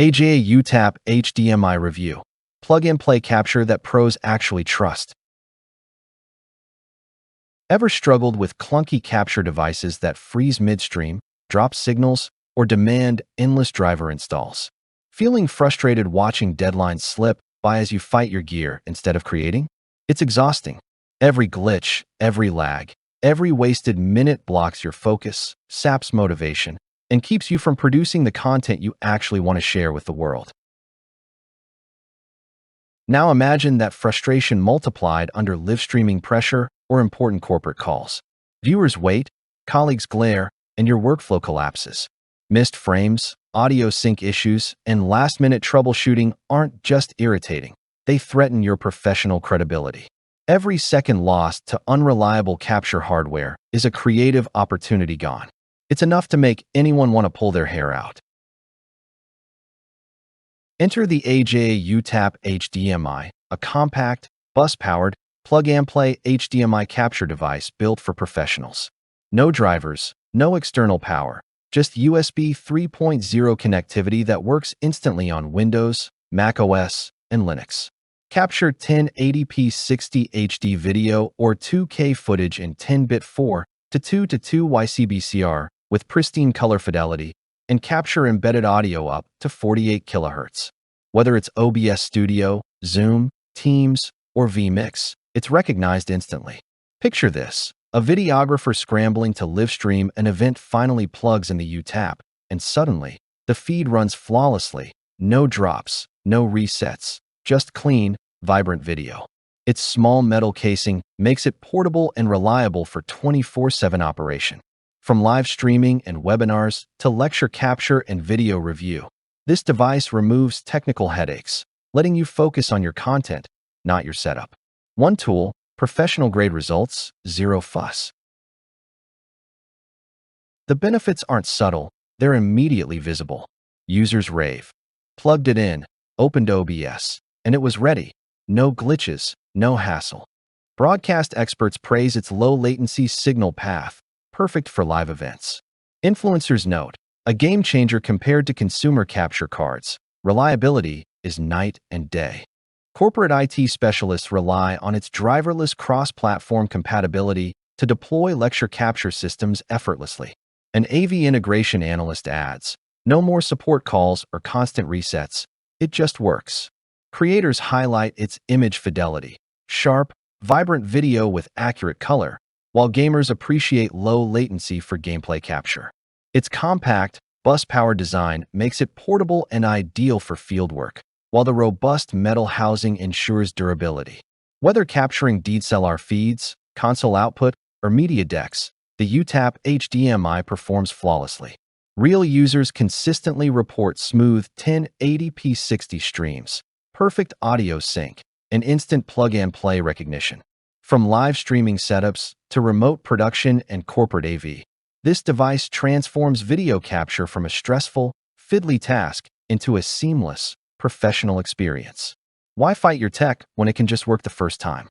AJA UTAP HDMI Review. Plug-and-play capture that pros actually trust. Ever struggled with clunky capture devices that freeze midstream, drop signals, or demand endless driver installs? Feeling frustrated watching deadlines slip by as you fight your gear instead of creating? It's exhausting. Every glitch, every lag, every wasted minute blocks your focus, saps motivation, and keeps you from producing the content you actually want to share with the world. Now imagine that frustration multiplied under live streaming pressure or important corporate calls. Viewers wait, colleagues glare, and your workflow collapses. Missed frames, audio sync issues, and last-minute troubleshooting aren't just irritating. They threaten your professional credibility. Every second lost to unreliable capture hardware is a creative opportunity gone. It's enough to make anyone want to pull their hair out. Enter the AJA UTAP HDMI, a compact, bus-powered, plug-and-play HDMI capture device built for professionals. No drivers, no external power, just USB 3.0 connectivity that works instantly on Windows, macOS, and Linux. Capture 1080p 60 HD video or 2K footage in 10-bit 4 to 2 to 2 YCBCR with pristine color fidelity, and capture embedded audio up to 48 kHz. Whether it's OBS Studio, Zoom, Teams, or vMix, it's recognized instantly. Picture this: a videographer scrambling to live stream an event finally plugs in the UTAP, and suddenly, the feed runs flawlessly. No drops, no resets, just clean, vibrant video. Its small metal casing makes it portable and reliable for 24/7 operation. From live streaming and webinars to lecture capture and video review, this device removes technical headaches, letting you focus on your content, not your setup. One tool, professional-grade results, zero fuss. The benefits aren't subtle, they're immediately visible. Users rave. Plugged it in, opened OBS, and it was ready. No glitches, no hassle. Broadcast experts praise its low-latency signal path, perfect for live events. Influencers note, a game-changer compared to consumer capture cards. Reliability is night and day. Corporate IT specialists rely on its driverless cross-platform compatibility to deploy lecture capture systems effortlessly. An AV integration analyst adds, no more support calls or constant resets, it just works. Creators highlight its image fidelity, sharp, vibrant video with accurate color, while gamers appreciate low latency for gameplay capture. Its compact, bus-powered design makes it portable and ideal for fieldwork, while the robust metal housing ensures durability. Whether capturing DSLR feeds, console output, or media decks, the UTAP HDMI performs flawlessly. Real users consistently report smooth 1080p 60 streams, perfect audio sync, and instant plug-and-play recognition. From live streaming setups to remote production and corporate AV, this device transforms video capture from a stressful, fiddly task into a seamless, professional experience. Why fight your tech when it can just work the first time?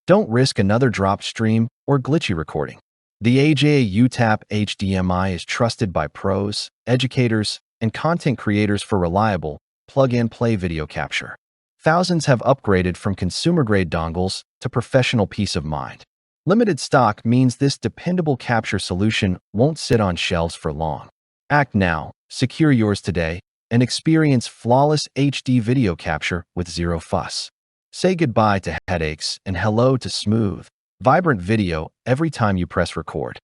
Don't risk another dropped stream or glitchy recording. The AJA UTAP HDMI is trusted by pros, educators, and content creators for reliable, plug-and-play video capture. Thousands have upgraded from consumer-grade dongles to professional peace of mind. Limited stock means this dependable capture solution won't sit on shelves for long. Act now, secure yours today, and experience flawless HD video capture with zero fuss. Say goodbye to headaches and hello to smooth, vibrant video every time you press record.